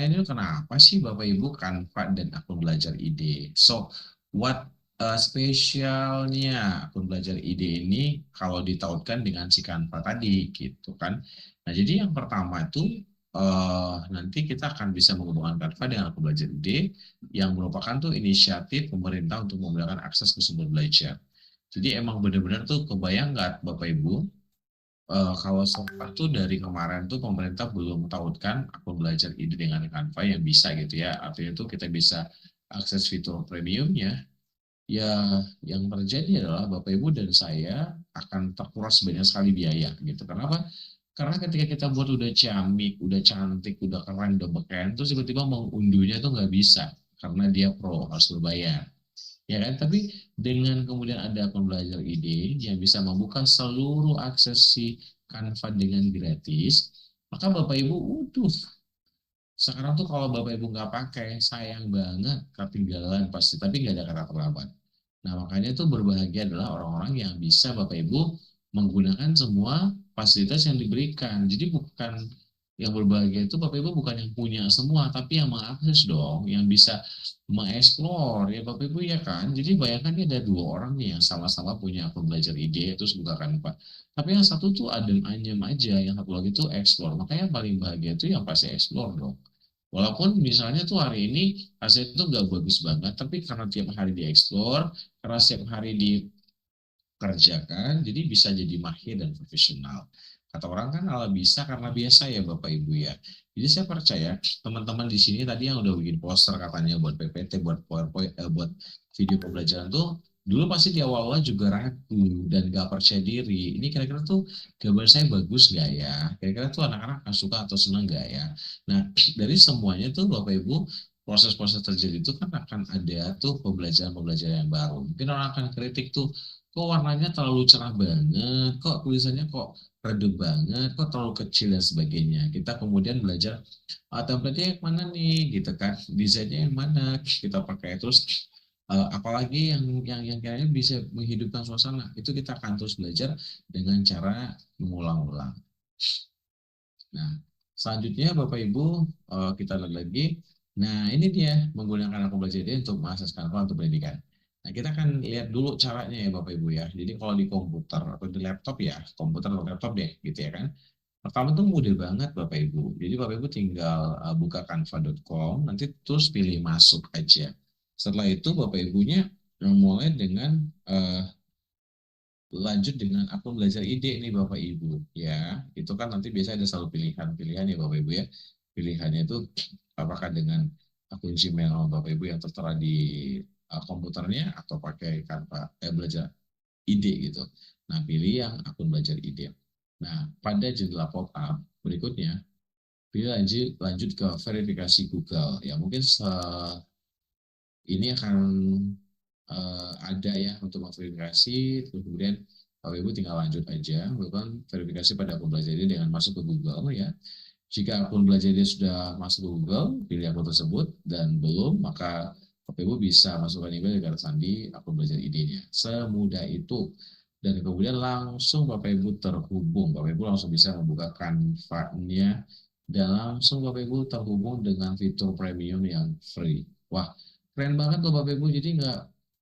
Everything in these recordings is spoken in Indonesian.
pertanyaannya kenapa sih Bapak Ibu Canva dan akun belajar ide? So, what spesialnya akun belajar ide ini kalau ditautkan dengan si Canva tadi gitu kan? Nah, jadi yang pertama itu nanti kita akan bisa menghubungkan Canva dengan akun belajar ide yang merupakan tuh inisiatif pemerintah untuk memudahkan akses ke sumber belajar. Jadi emang benar-benar tuh kebayang nggak Bapak Ibu kalau sempat tuh dari kemarin tuh pemerintah belum tautkan akun belajar ini dengan Canva yang bisa gitu ya. Artinya tuh kita bisa akses fitur premiumnya. Ya, yang terjadi adalah Bapak Ibu dan saya akan terkuras banyak sekali biaya gitu. Kenapa? Karena ketika kita buat udah ciamik, udah cantik, udah keren, udah beken, terus tiba-tiba mau unduhnya tuh nggak bisa karena dia pro harus berbayar ya kan? Tapi dengan kemudian ada pembelajar ide yang bisa membuka seluruh akses si Canva dengan gratis, maka Bapak Ibu, sekarang tuh kalau Bapak Ibu nggak pakai, sayang banget, ketinggalan pasti, tapi nggak ada kata terlambat. Nah, makanya tuh berbahagia adalah orang-orang yang bisa Bapak Ibu menggunakan semua fasilitas yang diberikan. Jadi bukan yang berbahagia itu Bapak Ibu bukan yang punya semua, tapi yang mengakses dong, yang bisa mengeksplor ya Bapak Ibu ya kan. Jadi bayangkan ini ada dua orang nih yang sama-sama punya akun belajar ide terus buka Canva. Tapi yang satu tuh adem anyem aja, yang satu lagi tuh explore. Makanya yang paling bahagia itu yang pasti explore dong. Walaupun misalnya tuh hari ini hasilnya tuh nggak bagus banget, tapi karena tiap hari dieksplor, karena setiap hari dikerjakan, jadi bisa jadi mahir dan profesional. Kata orang kan ala bisa karena biasa ya Bapak Ibu ya. Jadi saya percaya teman-teman di sini tadi yang udah bikin poster katanya buat PPT, buat PowerPoint, buat video pembelajaran tuh dulu pasti di awal-awal juga ragu dan gak percaya diri. Ini kira-kira tuh gambar saya bagus gak ya? Kira-kira tuh anak-anak akan suka atau senang gak ya? Nah, dari semuanya tuh Bapak Ibu proses-proses terjadi itu kan akan ada tuh pembelajaran-pembelajaran yang baru. Mungkin orang akan kritik tuh, kok warnanya terlalu cerah banget, kok tulisannya kok redup banget, kok terlalu kecil dan sebagainya. Kita kemudian belajar template-nya yang mana nih, gitu kan, desainnya yang mana kita pakai terus apalagi yang kayaknya bisa menghidupkan suasana itu kita akan terus belajar dengan cara mengulang-ulang. Nah, selanjutnya Bapak Ibu kita lihat lagi. Nah, ini dia menggunakan akun belajar ini untuk mengakses Canva untuk pendidikan. Nah, kita akan lihat dulu caranya ya Bapak Ibu ya. Jadi kalau di komputer atau di laptop ya, komputer atau laptop deh gitu ya kan. Pertama tuh mudah banget Bapak Ibu. Jadi Bapak Ibu tinggal buka canva.com, nanti terus pilih masuk aja. Setelah itu Bapak Ibunya mulai dengan lanjut dengan akun belajar ide nih Bapak Ibu ya. Itu kan nanti biasanya ada selalu pilihan-pilihan ya Bapak Ibu ya. Pilihannya itu apakah dengan akun Gmail Bapak Ibu yang tertera di komputernya atau pakai Canva belajar ide gitu. Nah, pilih yang akun belajar ide. Nah, pada jendela pop-up berikutnya, pilih lanjut ke verifikasi Google. Ya, mungkin ini akan ada ya untuk memverifikasi, terus kemudian Bapak Ibu tinggal lanjut aja melakukan verifikasi pada akun belajar ini dengan masuk ke Google ya. Jika akun belajar ini sudah masuk ke Google, pilih akun tersebut dan belum, maka Bapak Ibu bisa masukkan email agar sandi akun belajar idenya. Semudah itu. Dan kemudian langsung Bapak Ibu terhubung. Bapak Ibu langsung bisa membuka Canva-nya dan langsung Bapak Ibu terhubung dengan fitur premium yang free. Wah, keren banget loh Bapak Ibu. Jadi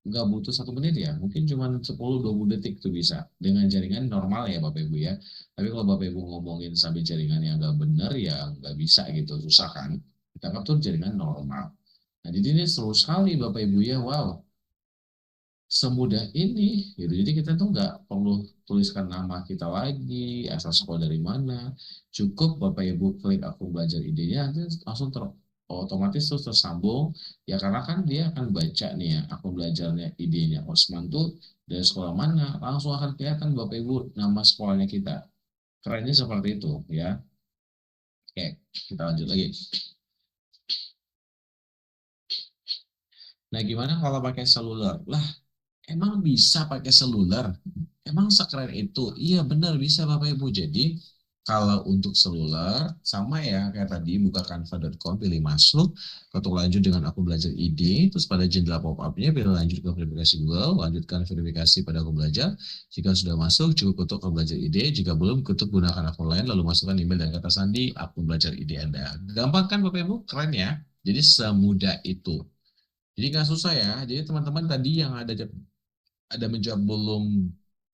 nggak butuh 1 menit ya, mungkin cuma 10-20 detik tuh bisa dengan jaringan normal ya Bapak Ibu ya. Tapi kalau Bapak Ibu ngomongin sampai jaringan yang nggak benar ya nggak bisa gitu, susah kan. Kita kan tuh jaringan normal. Nah jadi ini seru sekali Bapak Ibu ya, wow, semudah ini gitu. Jadi kita tuh nggak perlu tuliskan nama kita lagi, asal sekolah dari mana. Cukup Bapak Ibu klik akun belajar idenya, nanti langsung otomatis terus tersambung ya karena kan dia akan baca nih ya akun belajarnya idenya Osman tuh dari sekolah mana, langsung akan kelihatan Bapak Ibu nama sekolahnya kita. Kerennya seperti itu ya. Oke, kita lanjut lagi. Nah, gimana kalau pakai seluler? Lah, emang bisa pakai seluler? Emang sekeren itu? Iya, benar bisa Bapak Ibu. Jadi, Kalau untuk seluler, sama ya kayak tadi, buka canva.com, pilih masuk, ketuk lanjut dengan akun belajar ID, terus pada jendela pop-up-nya pilih lanjut ke verifikasi Google, lanjutkan verifikasi pada akun belajar. Jika sudah masuk, cukup ketuk akun belajar ID, jika belum, ketuk gunakan akun lain, lalu masukkan email dan kata sandi akun belajar ID Anda. Gampang kan Bapak Ibu? Keren ya? Jadi semudah itu. Jadi nggak susah ya. Jadi teman-teman tadi yang ada menjawab belum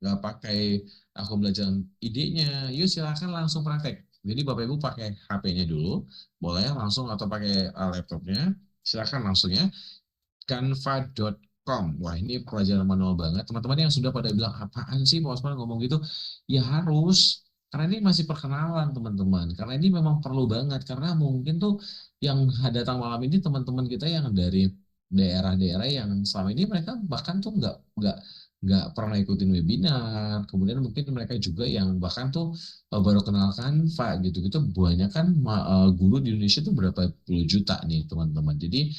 nggak pakai akun belajar idenya, yuk silakan langsung praktek. Jadi Bapak Ibu pakai HP-nya dulu, boleh langsung atau pakai laptopnya, silakan langsung ya. Canva.com. Wah, ini pelajaran manual banget. Teman-teman yang sudah pada bilang, apaan sih Pak Osman ngomong gitu? Ya harus. Karena ini masih perkenalan, teman-teman. Karena ini memang perlu banget. Karena mungkin tuh yang datang malam ini teman-teman kita yang dari daerah-daerah yang selama ini mereka bahkan tuh nggak pernah ikutin webinar. Kemudian mungkin mereka juga yang bahkan tuh baru kenal Canva gitu-gitu. Banyak kan guru di Indonesia tuh berapa puluh juta nih, teman-teman. Jadi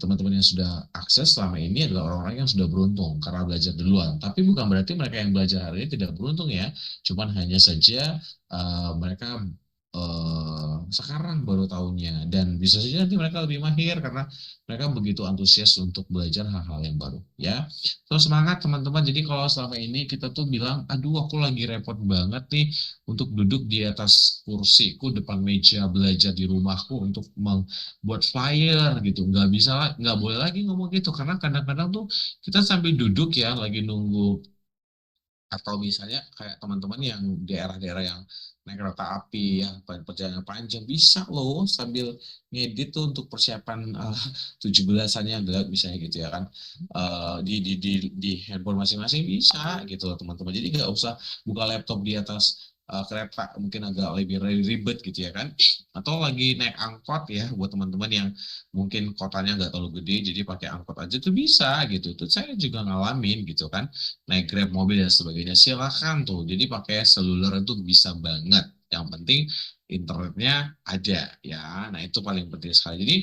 teman-teman yang sudah akses selama ini adalah orang-orang yang sudah beruntung karena belajar duluan. Tapi bukan berarti mereka yang belajar hari ini tidak beruntung ya. Cuman hanya saja mereka sekarang baru tahunya dan bisa saja nanti mereka lebih mahir karena mereka begitu antusias untuk belajar hal-hal yang baru ya. Terus semangat teman-teman. Jadi kalau selama ini kita tuh bilang, aduh aku lagi repot banget nih untuk duduk di atas kursiku depan meja belajar di rumahku untuk buat flyer gitu, nggak bisa, nggak boleh lagi ngomong gitu karena kadang-kadang tuh kita sambil duduk ya lagi nunggu, atau misalnya kayak teman-teman yang daerah-daerah yang naik kereta api yang perjalanan panjang bisa loh sambil ngedit tuh untuk persiapan 17-annya yang misalnya gitu ya kan. Di handphone masing-masing bisa gitu loh teman-teman, jadi nggak usah buka laptop di atas kereta, mungkin agak lebih ribet gitu ya kan. Atau lagi naik angkot ya, buat teman-teman yang mungkin kotanya nggak terlalu gede jadi pakai angkot aja tuh bisa gitu. Tuh saya juga ngalamin gitu kan, naik Grab, mobil dan sebagainya, silakan tuh. Jadi pakai seluler itu bisa banget. Yang penting internetnya ada ya. Nah itu paling penting sekali. Jadi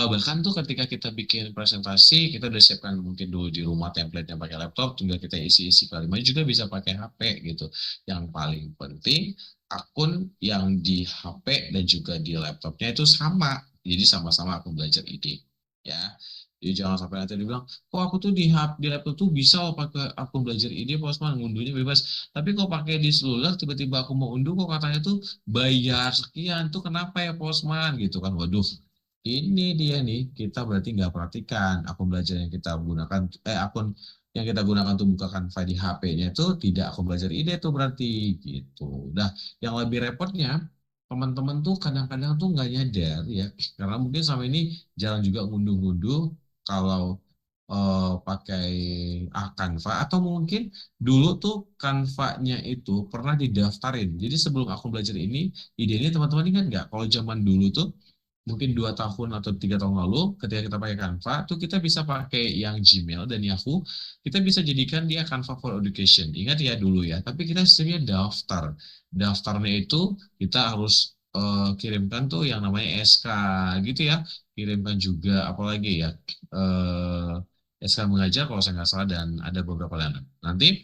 bahkan tuh ketika kita bikin presentasi, kita udah siapkan mungkin dulu di rumah template yang pakai laptop, tinggal kita isi-isi kalimat juga bisa pakai HP gitu. Yang paling penting akun yang di HP dan juga di laptopnya itu sama. Jadi sama-sama aku belajar ide ya. Jadi jangan sampai nanti dibilang, kok aku tuh di laptop tuh bisa loh pakai akun belajar ide, Posman ngunduhnya bebas. Tapi kok pakai di seluler tiba-tiba aku mau unduh kok katanya tuh bayar sekian tuh, kenapa ya Posman gitu kan. Waduh, ini dia nih, kita berarti nggak perhatikan akun belajar yang kita gunakan, akun yang kita gunakan tuh bukakan file di HP-nya itu tidak akun belajar ide tuh berarti gitu. Nah, yang lebih repotnya teman-teman tuh kadang-kadang tuh nggak nyadar ya, karena mungkin sama ini jarang juga ngunduh-ngunduh kalau pakai Canva, atau mungkin dulu tuh Canva-nya itu pernah didaftarin. Jadi sebelum aku belajar ide ini teman-teman ingat nggak? Kalau zaman dulu tuh mungkin 2 tahun atau 3 tahun lalu, ketika kita pakai Canva, tuh kita bisa pakai yang Gmail dan Yahoo, kita bisa jadikan dia Canva for Education. Ingat ya dulu ya, tapi kita sistemnya daftar. Daftarnya itu kita harus kirimkan tuh yang namanya SK gitu ya. Kirimkan juga apalagi ya, SK mengajar kalau saya nggak salah, dan ada beberapa lainnya. Nanti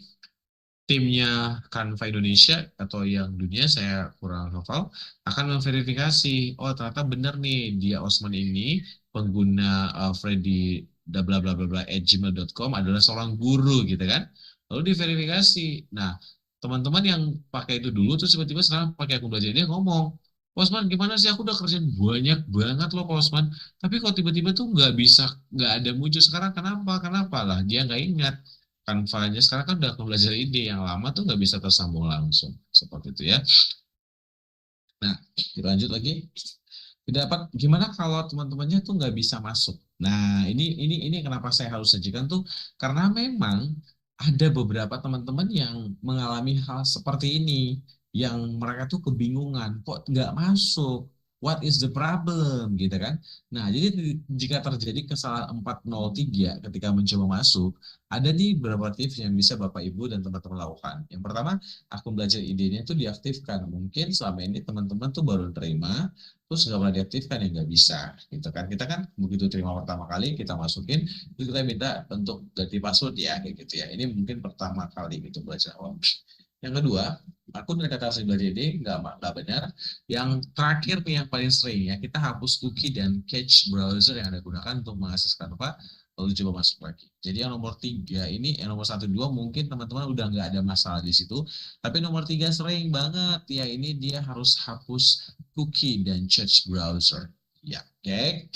timnya Canva Indonesia atau yang dunia saya kurang hafal akan memverifikasi, oh ternyata benar nih dia Osman ini pengguna Freddy bla bla bla bla @gmail.com adalah seorang guru gitu kan, lalu diverifikasi. Nah teman-teman yang pakai itu dulu terus tiba-tiba sekarang pakai akun belajar dia ngomong, Osman gimana sih, aku udah kerjain banyak banget loh Osman, tapi kok tiba-tiba tuh nggak bisa, nggak ada muncul sekarang, kenapa lah, dia nggak ingat. Canva-nya sekarang kan udah belajar ide, yang lama tuh nggak bisa tersambung langsung seperti itu ya. Nah, lanjut lagi. Dapat gimana kalau teman-temannya tuh nggak bisa masuk? Nah, ini kenapa saya harus sajikan tuh, karena memang ada beberapa teman-teman yang mengalami hal seperti ini, yang mereka tuh kebingungan, kok nggak masuk? What is the problem gitu kan? Nah, jadi jika terjadi kesalahan 403 ketika mencoba masuk, ada nih beberapa tips yang bisa Bapak Ibu dan teman-teman lakukan. Yang pertama, akun belajar idenya itu diaktifkan. Mungkin selama ini teman-teman tuh baru terima, terus nggak pernah diaktifkan ya nggak bisa gitu kan. Kita kan begitu terima pertama kali kita masukin, terus kita minta untuk ganti password ya kayak gitu ya. Ini mungkin pertama kali gitu belajar awam. Yang kedua, akun redaktasi BlaJD nggak benar. Yang terakhir nih yang paling sering ya, kita hapus cookie dan cache browser yang Anda gunakan untuk mengakses Canva, lalu coba masuk lagi. Jadi yang nomor 3 ini, yang nomor 1, 2 mungkin teman-teman udah nggak ada masalah di situ. Tapi nomor 3 sering banget ya, ini dia harus hapus cookie dan cache browser. Ya, oke.